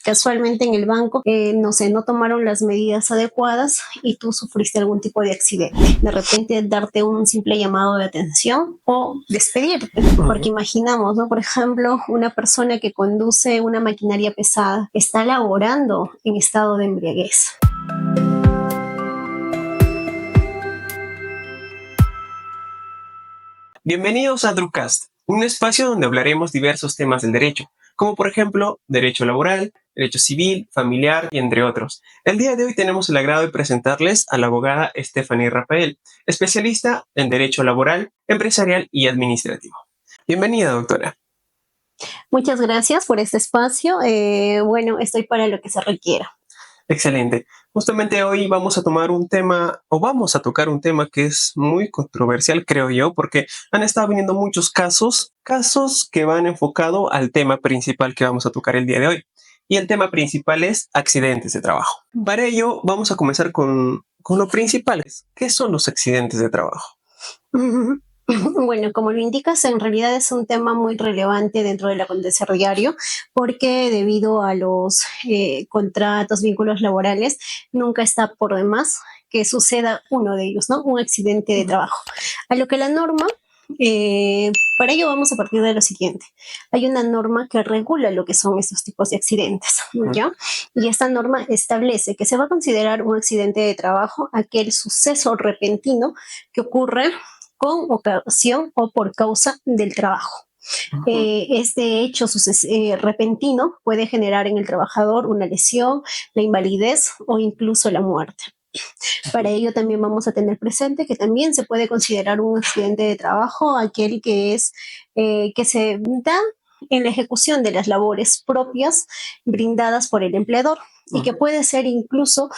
casualmente en el banco, no sé, no tomaron las medidas adecuadas y tú sufriste algún tipo de accidente. De repente darte un simple llamado de atención o despedirte. Porque imaginamos, ¿no? Por ejemplo, una persona que conduce una maquinaria pesada está laborando en estado de embriaguez. Bienvenidos a Drucast, un espacio donde hablaremos diversos temas del derecho, como por ejemplo derecho laboral, derecho civil, familiar y entre otros. El día de hoy tenemos el agrado de presentarles a la abogada Stephanie Rafael, especialista en derecho laboral, empresarial y administrativo. Bienvenida, doctora. Muchas gracias por este espacio. Bueno, estoy para lo que se requiera. Excelente. Justamente hoy vamos a tocar un tema que es muy controversial, creo yo, porque han estado viniendo muchos casos que van enfocado al tema principal que vamos a tocar el día de hoy. Y el tema principal es accidentes de trabajo. Para ello, vamos a comenzar con lo principal. ¿Qué son los accidentes de trabajo? Bueno, como lo indicas, en realidad es un tema muy relevante dentro del acontecer diario, porque debido a los contratos, vínculos laborales, nunca está por demás que suceda uno de ellos, ¿no? Un accidente de trabajo. A lo que la norma, para ello vamos a partir de lo siguiente. Hay una norma que regula lo que son estos tipos de accidentes, ¿ya? Y esta norma establece que se va a considerar un accidente de trabajo aquel suceso repentino que ocurre con ocasión o por causa del trabajo. Este hecho repentino puede generar en el trabajador una lesión, la invalidez o incluso la muerte. Para ello también vamos a tener presente que también se puede considerar un accidente de trabajo aquel que se da en la ejecución de las labores propias brindadas por el empleador y que puede ser incluso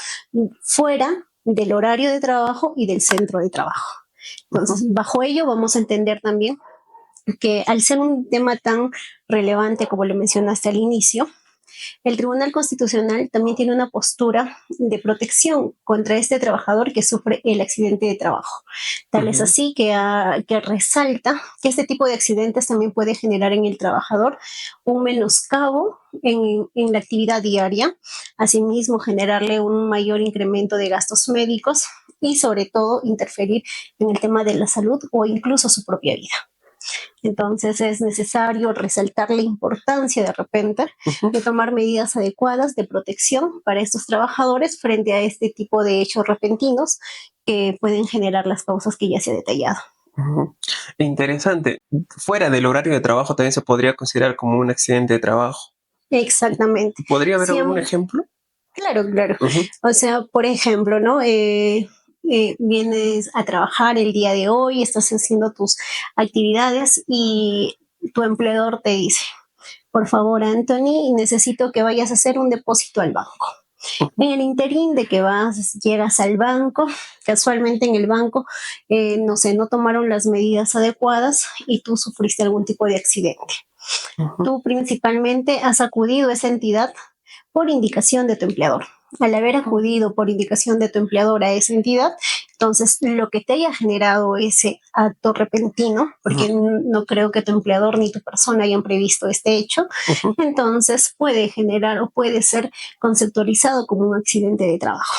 fuera del horario de trabajo y del centro de trabajo. Entonces, bajo ello vamos a entender también que al ser un tema tan relevante como lo mencionaste al inicio, el Tribunal Constitucional también tiene una postura de protección contra este trabajador que sufre el accidente de trabajo. Tal es así que resalta que este tipo de accidentes también puede generar en el trabajador un menoscabo en la actividad diaria, asimismo generarle un mayor incremento de gastos médicos y sobre todo interferir en el tema de la salud o incluso su propia vida. Entonces es necesario resaltar la importancia de repente de tomar medidas adecuadas de protección para estos trabajadores frente a este tipo de hechos repentinos que pueden generar las causas que ya se ha detallado. Interesante. Fuera del horario de trabajo también se podría considerar como un accidente de trabajo. Exactamente. ¿Podría haber algún ejemplo? Claro. O sea, por ejemplo, ¿no? Vienes a trabajar el día de hoy, estás haciendo tus actividades y tu empleador te dice, por favor, Anthony, necesito que vayas a hacer un depósito al banco. En el interín de que llegas al banco, casualmente en el banco, no sé, no tomaron las medidas adecuadas y tú sufriste algún tipo de accidente. Tú principalmente has acudido a esa entidad por indicación de tu empleador. Al haber acudido por indicación de tu empleador a esa entidad, entonces lo que te haya generado ese acto repentino, porque no creo que tu empleador ni tu persona hayan previsto este hecho, entonces puede generar o puede ser conceptualizado como un accidente de trabajo.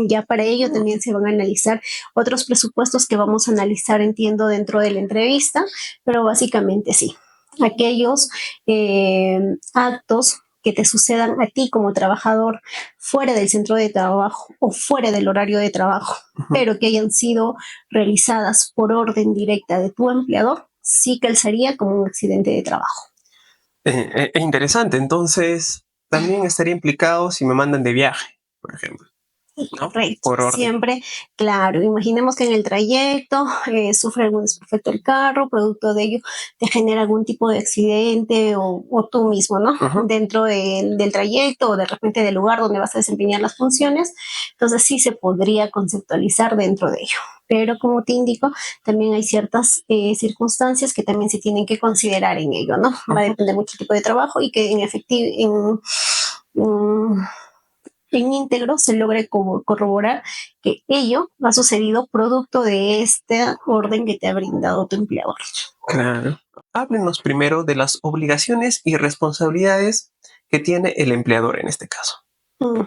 Ya para ello también se van a analizar otros presupuestos que vamos a analizar, entiendo, dentro de la entrevista, pero básicamente sí. Aquellos actos que te sucedan a ti como trabajador fuera del centro de trabajo o fuera del horario de trabajo, pero que hayan sido realizadas por orden directa de tu empleador, sí calzaría como un accidente de trabajo. Es interesante. Entonces, también estaría implicado si me mandan de viaje, por ejemplo. ¿No? Correcto. Por orden. Siempre, claro, imaginemos que en el trayecto sufre algún desperfecto el carro, producto de ello te genera algún tipo de accidente o tú mismo, ¿no? Dentro del trayecto o de repente del lugar donde vas a desempeñar las funciones, entonces sí se podría conceptualizar dentro de ello. Pero como te indico, también hay ciertas circunstancias que también se tienen que considerar en ello, ¿no? Va a depender mucho del tipo de trabajo y que en íntegro se logre corroborar que ello ha sucedido producto de esta orden que te ha brindado tu empleador. Claro. Háblenos primero de las obligaciones y responsabilidades que tiene el empleador en este caso? Mm.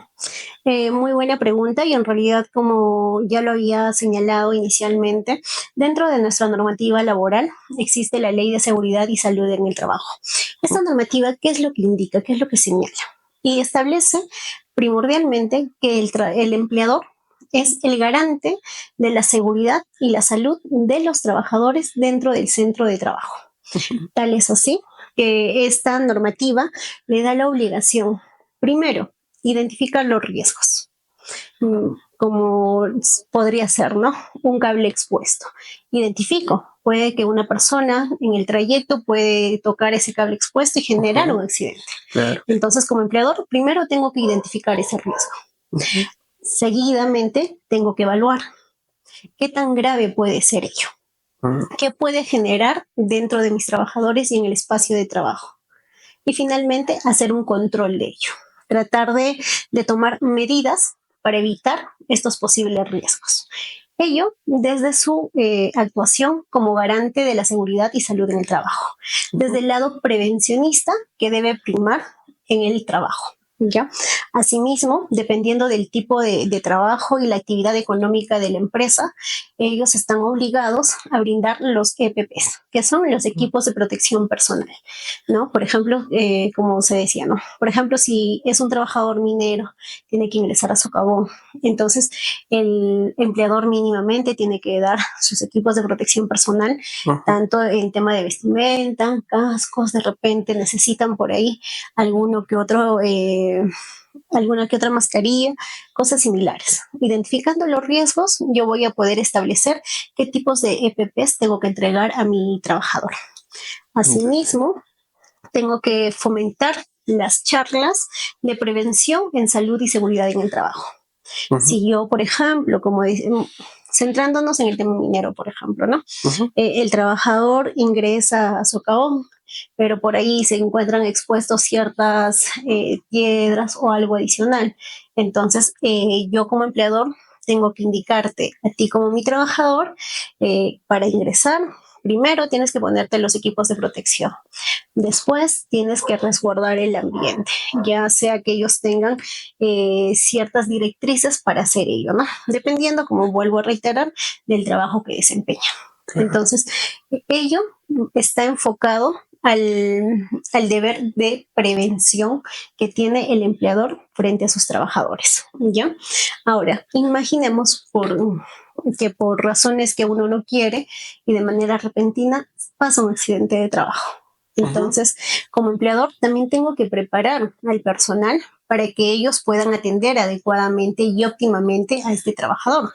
Muy buena pregunta y en realidad, como ya lo había señalado inicialmente, dentro de nuestra normativa laboral existe la Ley de Seguridad y Salud en el Trabajo. Esta normativa, ¿qué es lo que indica? ¿Qué es lo que señala? Y establece primordialmente que el empleador es el garante de la seguridad y la salud de los trabajadores dentro del centro de trabajo. Tal es así que esta normativa le da la obligación, primero, identificar los riesgos, como podría ser, ¿no? Un cable expuesto. Identifico, puede que una persona en el trayecto puede tocar ese cable expuesto y generar un accidente. Claro. Entonces, como empleador, primero tengo que identificar ese riesgo. Seguidamente, tengo que evaluar qué tan grave puede ser ello. ¿Qué puede generar dentro de mis trabajadores y en el espacio de trabajo? Y finalmente, hacer un control de ello. Tratar de tomar medidas para evitar estos posibles riesgos. Ello desde su actuación como garante de la seguridad y salud en el trabajo. Desde el lado prevencionista que debe primar en el trabajo. ¿Ya? Asimismo, dependiendo del tipo de trabajo y la actividad económica de la empresa, ellos están obligados a brindar los EPPs, que son los equipos de protección personal, ¿no? Por ejemplo, como se decía, ¿no? Por ejemplo, si es un trabajador minero, tiene que ingresar a socavón, entonces el empleador mínimamente tiene que dar sus equipos de protección personal, tanto en tema de vestimenta, cascos, de repente necesitan por ahí alguno que otro alguna que otra mascarilla, cosas similares. Identificando los riesgos, yo voy a poder establecer qué tipos de EPPs tengo que entregar a mi trabajador. Asimismo, tengo que fomentar las charlas de prevención en salud y seguridad en el trabajo. Si yo, por ejemplo, como centrándonos en el tema minero, por ejemplo, ¿no? El trabajador ingresa a socavón, pero por ahí se encuentran expuestos ciertas piedras o algo adicional. Entonces, yo como empleador tengo que indicarte a ti como mi trabajador para ingresar. Primero tienes que ponerte los equipos de protección. Después tienes que resguardar el ambiente, ya sea que ellos tengan ciertas directrices para hacer ello, ¿no? Dependiendo, como vuelvo a reiterar, del trabajo que desempeñan. Entonces, ello está enfocado al deber de prevención que tiene el empleador frente a sus trabajadores, ¿ya? Ahora, imaginemos que por razones que uno no quiere y de manera repentina pasa un accidente de trabajo. Entonces, como empleador, también tengo que preparar al personal para que ellos puedan atender adecuadamente y óptimamente a este trabajador.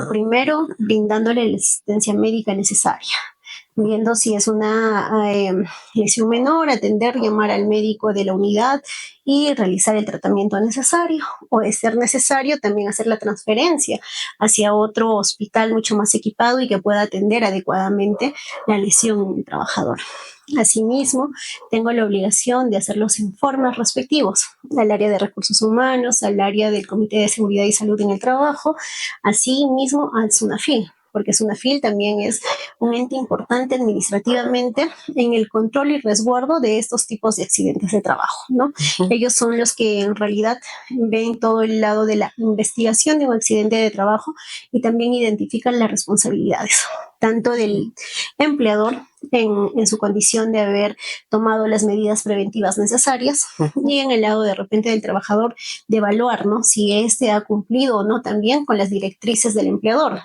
Primero, brindándole la asistencia médica necesaria, viendo si es una lesión menor, atender, llamar al médico de la unidad y realizar el tratamiento necesario, o de ser necesario también hacer la transferencia hacia otro hospital mucho más equipado y que pueda atender adecuadamente la lesión del trabajador. Asimismo, tengo la obligación de hacer los informes respectivos al área de recursos humanos, al área del Comité de Seguridad y Salud en el Trabajo, asimismo al SUNAFIL, porque SUNAFIL también es un ente importante administrativamente en el control y resguardo de estos tipos de accidentes de trabajo, ¿no? Ellos son los que en realidad ven todo el lado de la investigación de un accidente de trabajo y también identifican las responsabilidades, tanto del empleador en su condición de haber tomado las medidas preventivas necesarias y en el lado de repente del trabajador de evaluar, ¿no? Si éste ha cumplido o no también con las directrices del empleador.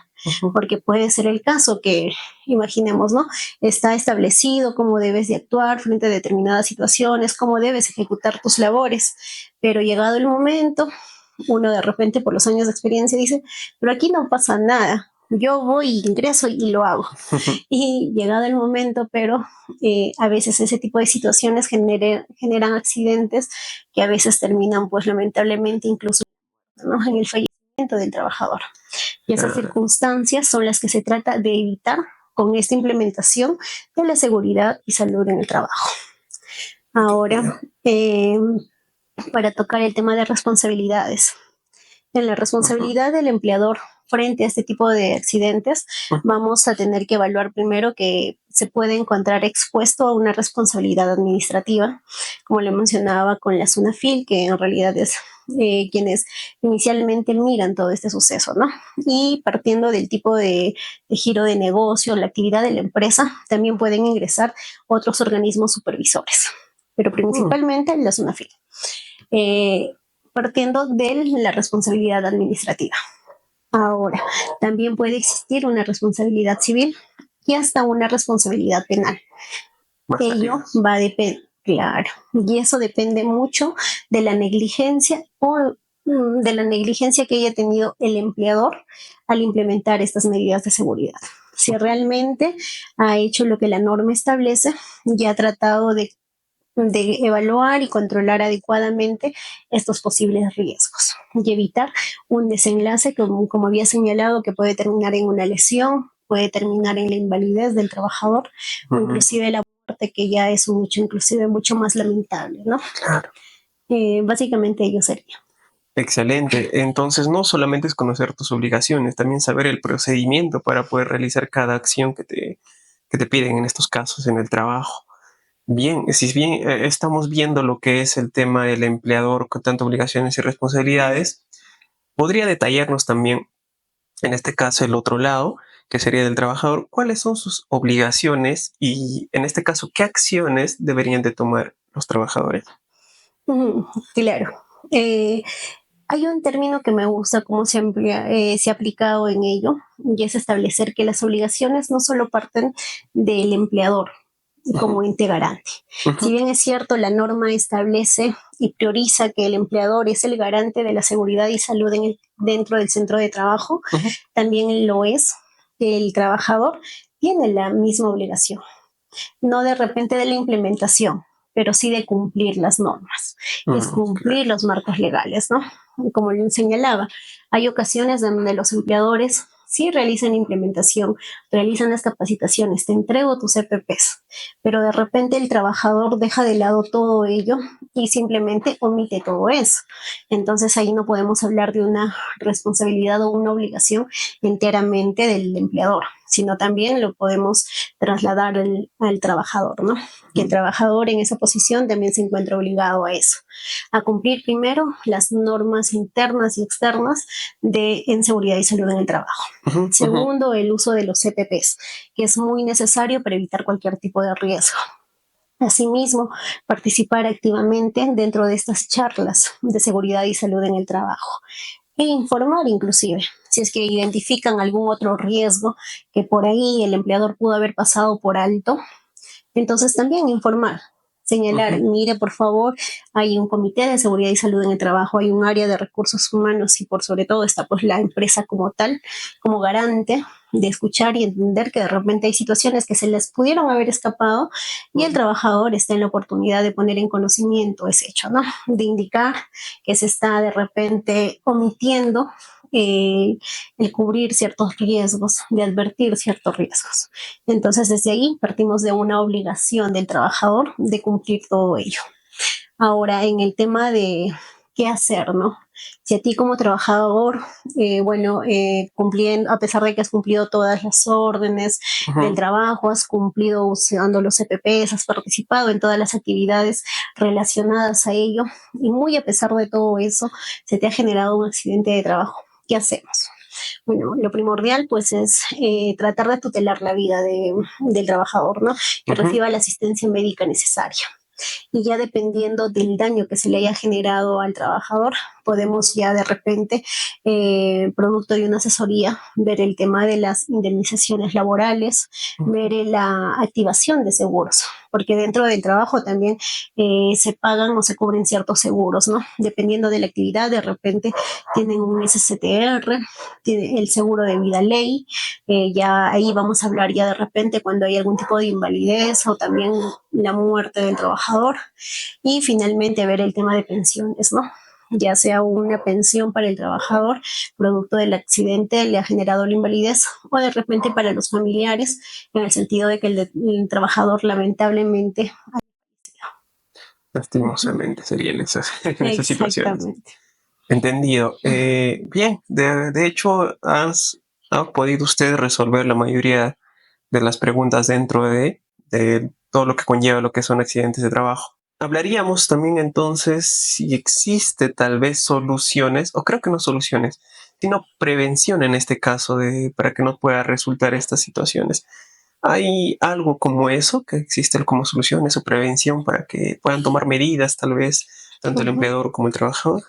Porque puede ser el caso que, imaginemos, ¿no? Está establecido cómo debes de actuar frente a determinadas situaciones, cómo debes ejecutar tus labores, pero llegado el momento, uno de repente por los años de experiencia dice, pero aquí no pasa nada, yo voy, ingreso y lo hago. Y llegado el momento, pero a veces ese tipo de situaciones generan accidentes que a veces terminan, pues lamentablemente, incluso, ¿no?, en el fallecimiento del trabajador. Y esas circunstancias son las que se trata de evitar con esta implementación de la seguridad y salud en el trabajo. Ahora, para tocar el tema de responsabilidades. En la responsabilidad del empleador frente a este tipo de accidentes, vamos a tener que evaluar primero que se puede encontrar expuesto a una responsabilidad administrativa, como le mencionaba con la SUNAFIL, que en realidad es quienes inicialmente miran todo este suceso, ¿no? Y partiendo del tipo de giro de negocio, la actividad de la empresa, también pueden ingresar otros organismos supervisores, pero principalmente la SUNAFIL, partiendo de la responsabilidad administrativa. Ahora, también puede existir una responsabilidad civil y hasta una responsabilidad penal. Ello va a depender, claro, y eso depende mucho de la negligencia o de la negligencia que haya tenido el empleador al implementar estas medidas de seguridad. Si realmente ha hecho lo que la norma establece y ha tratado de evaluar y controlar adecuadamente estos posibles riesgos y evitar un desenlace como había señalado, que puede terminar en una lesión, puede terminar en la invalidez del trabajador, o inclusive la muerte, que ya es un hecho inclusive mucho más lamentable, ¿no? Claro. Básicamente ello sería. Excelente. Entonces, no solamente es conocer tus obligaciones, también saber el procedimiento para poder realizar cada acción que te piden en estos casos en el trabajo. Bien, si bien estamos viendo lo que es el tema del empleador con tantas obligaciones y responsabilidades, ¿podría detallarnos también, en este caso, el otro lado, que sería del trabajador, cuáles son sus obligaciones y, en este caso, qué acciones deberían de tomar los trabajadores? Claro. Hay un término que me gusta cómo se ha aplicado en ello, y es establecer que las obligaciones no solo parten del empleador como ente garante. Si bien es cierto, la norma establece y prioriza que el empleador es el garante de la seguridad y salud dentro del centro de trabajo, también lo es que el trabajador tiene la misma obligación, no de repente de la implementación, pero sí de cumplir las normas, es cumplir los marcos legales, ¿no? Como le señalaba, hay ocasiones donde los empleadores sí realizan implementación, realizan las capacitaciones, te entrego tus EPPs, pero de repente el trabajador deja de lado todo ello y simplemente omite todo eso. Entonces ahí no podemos hablar de una responsabilidad o una obligación enteramente del empleador, sino también lo podemos trasladar al trabajador, ¿no? Que el trabajador en esa posición también se encuentra obligado a eso, a cumplir primero las normas internas y externas en seguridad y salud en el trabajo. Segundo, el uso de los CPPs, que es muy necesario para evitar cualquier tipo de riesgo. Asimismo, participar activamente dentro de estas charlas de seguridad y salud en el trabajo e informar inclusive si es que identifican algún otro riesgo que por ahí el empleador pudo haber pasado por alto. Entonces también informar, señalar, mire por favor, hay un comité de seguridad y salud en el trabajo, hay un área de recursos humanos y por sobre todo está pues la empresa como tal, como garante de escuchar y entender que de repente hay situaciones que se les pudieron haber escapado y el trabajador está en la oportunidad de poner en conocimiento ese hecho, ¿no? De indicar que se está de repente omitiendo el cubrir ciertos riesgos, de advertir ciertos riesgos. Entonces, desde ahí partimos de una obligación del trabajador de cumplir todo ello. Ahora, en el tema de qué hacer, ¿no? Si a ti como trabajador, cumpliendo, a pesar de que has cumplido todas las órdenes del trabajo, has cumplido usando los CPPs, has participado en todas las actividades relacionadas a ello, y muy a pesar de todo eso, se te ha generado un accidente de trabajo. ¿Qué hacemos? Bueno, lo primordial pues es tratar de tutelar la vida del trabajador, ¿no? Que reciba la asistencia médica necesaria. Y ya dependiendo del daño que se le haya generado al trabajador, podemos ya de repente, producto de una asesoría, ver el tema de las indemnizaciones laborales, ver la activación de seguros, porque dentro del trabajo también se pagan o se cubren ciertos seguros, ¿no? Dependiendo de la actividad, de repente tienen un SSTR, tiene el seguro de vida ley, ya ahí vamos a hablar ya de repente cuando hay algún tipo de invalidez o también la muerte del trabajador, y finalmente ver el tema de pensiones, ¿no? Ya sea una pensión para el trabajador, producto del accidente le ha generado la invalidez, o de repente para los familiares, en el sentido de que el trabajador lamentablemente... Lastimosamente serían esas situaciones. Exactamente. Entendido. Bien, de hecho, ha podido usted resolver la mayoría de las preguntas dentro de todo lo que conlleva lo que son accidentes de trabajo. Hablaríamos también entonces si existe tal vez soluciones, o creo que no soluciones, sino prevención en este caso para que no pueda resultar estas situaciones. ¿Hay algo como eso que existe como soluciones o prevención para que puedan tomar medidas tal vez tanto el Ujú. empleador como el trabajador?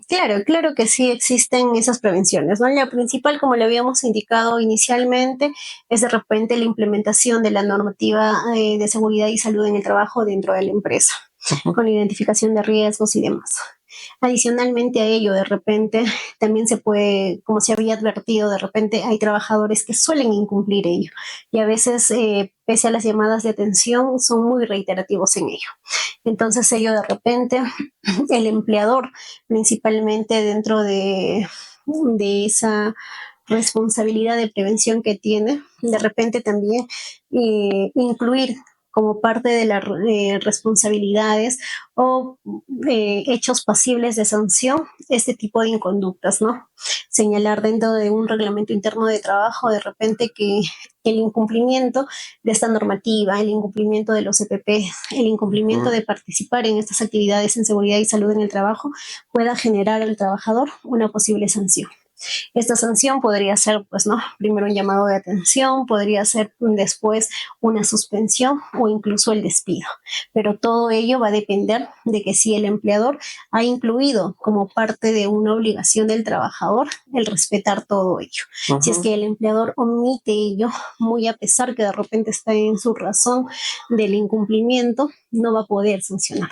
Claro, claro que sí existen esas prevenciones, ¿no? La principal, como le habíamos indicado inicialmente, es de repente la implementación de la normativa de seguridad y salud en el trabajo dentro de la empresa, Ujú. con la identificación de riesgos y demás. Adicionalmente a ello, de repente, también se puede, como se había advertido, de repente hay trabajadores que suelen incumplir ello y a veces, pese a las llamadas de atención, son muy reiterativos en ello. Entonces ello de repente, el empleador, principalmente dentro de esa responsabilidad de prevención que tiene, de repente también incluir como parte de las responsabilidades o hechos pasibles de sanción este tipo de inconductas, ¿no? Señalar dentro de un reglamento interno de trabajo de repente que el incumplimiento de esta normativa, el incumplimiento de los EPP, el incumplimiento Ujú. de participar en estas actividades en seguridad y salud en el trabajo pueda generar al trabajador una posible sanción. Esta sanción podría ser, pues, ¿no? Primero un llamado de atención, podría ser después una suspensión o incluso el despido. Pero todo ello va a depender de que si el empleador ha incluido como parte de una obligación del trabajador el respetar todo ello. Si es Ujú. que el empleador omite ello, muy a pesar que de repente está en su razón del incumplimiento, no va a poder sancionar.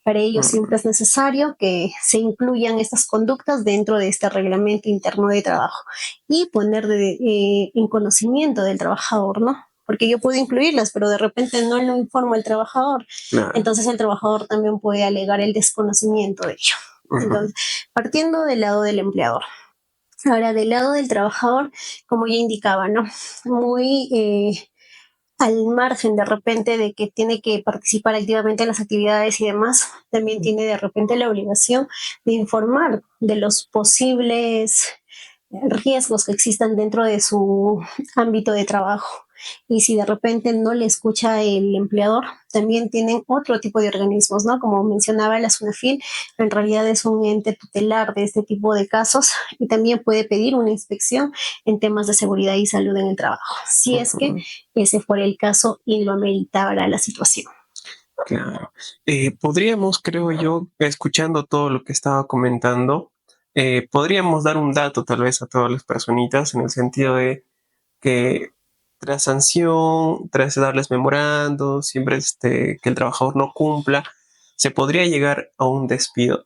Para ello siempre Mm. es necesario que se incluyan estas conductas dentro de este reglamento interno de trabajo y poner en conocimiento del trabajador, ¿no? Porque yo puedo incluirlas, pero de repente no lo informo al trabajador. Claro. Entonces el trabajador también puede alegar el desconocimiento de ello. Ujú. Entonces, partiendo del lado del empleador. Ahora, del lado del trabajador, como ya indicaba, ¿no? Muy al margen de repente de que tiene que participar activamente en las actividades y demás, también tiene de repente la obligación de informar de los posibles riesgos que existan dentro de su ámbito de trabajo. Y si de repente no le escucha el empleador, también tienen otro tipo de organismos, ¿no? Como mencionaba la SUNAFIL, en realidad es un ente tutelar de este tipo de casos y también puede pedir una inspección en temas de seguridad y salud en el trabajo, si es que Ujú. ese fuera el caso y lo ameritara la situación. Claro. Podríamos, creo yo, escuchando todo lo que estaba comentando, podríamos dar un dato tal vez a todas las personitas en el sentido de que tras sanción, tras darles memorando, siempre que el trabajador no cumpla, se podría llegar a un despido.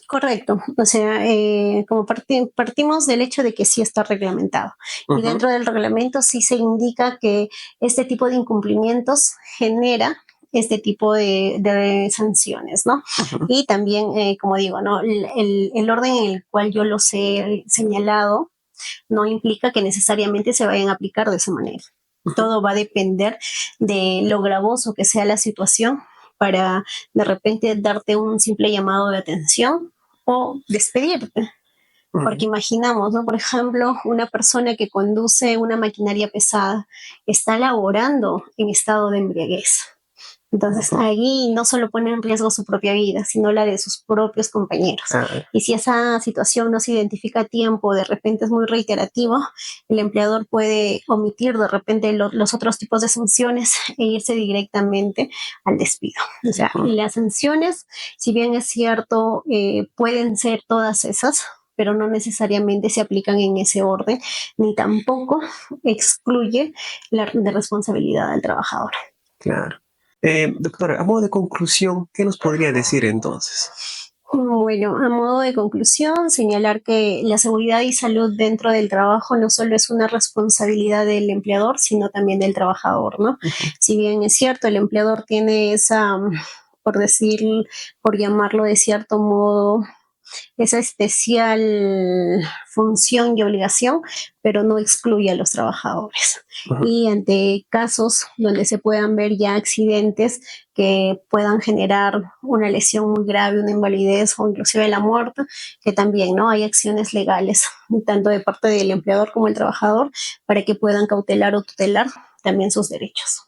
Correcto, o sea, como partimos del hecho de que sí está reglamentado y Ujú. dentro del reglamento sí se indica que este tipo de incumplimientos genera este tipo de sanciones, ¿no? Ujú. Y también, como digo, ¿no? El orden en el cual yo los he señalado no implica que necesariamente se vayan a aplicar de esa manera. Ujú. Todo va a depender de lo gravoso que sea la situación para de repente darte un simple llamado de atención o despedirte. Porque Ujú. imaginamos, ¿no? Por ejemplo, una persona que conduce una maquinaria pesada está laborando en estado de embriaguez. Entonces, Ujú. ahí no solo pone en riesgo su propia vida, sino la de sus propios compañeros. Ah. Y si esa situación no se identifica a tiempo, de repente es muy reiterativo, el empleador puede omitir de repente los otros tipos de sanciones e irse directamente al despido. O sea, Ujú. las sanciones, si bien es cierto, pueden ser todas esas, pero no necesariamente se aplican en ese orden, ni tampoco excluye la de responsabilidad del trabajador. Claro. Doctora, a modo de conclusión, ¿qué nos podría decir entonces? Bueno, a modo de conclusión, señalar que la seguridad y salud dentro del trabajo no solo es una responsabilidad del empleador, sino también del trabajador, ¿no? Ujú. Si bien es cierto, el empleador tiene esa, por decir, por llamarlo de cierto modo, esa especial función y obligación, pero no excluye a los trabajadores. Y ante casos donde se puedan ver ya accidentes que puedan generar una lesión muy grave, una invalidez o inclusive la muerte, que también no hay acciones legales, tanto de parte del empleador como el trabajador, para que puedan cautelar o tutelar también sus derechos.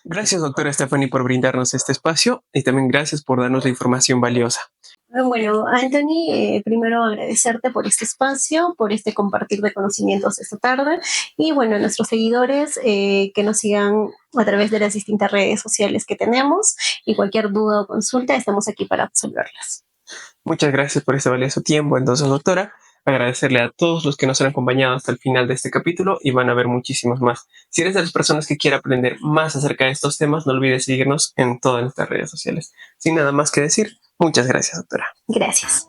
Gracias, doctora Stephanie, por brindarnos este espacio y también gracias por darnos la información valiosa. Bueno, Anthony, primero agradecerte por este espacio, por este compartir de conocimientos esta tarde y bueno, a nuestros seguidores que nos sigan a través de las distintas redes sociales que tenemos y cualquier duda o consulta estamos aquí para resolverlas. Muchas gracias por este valioso tiempo. Entonces, doctora, agradecerle a todos los que nos han acompañado hasta el final de este capítulo y van a haber muchísimos más. Si eres de las personas que quiere aprender más acerca de estos temas, no olvides seguirnos en todas nuestras redes sociales. Sin nada más que decir, muchas gracias, doctora. Gracias.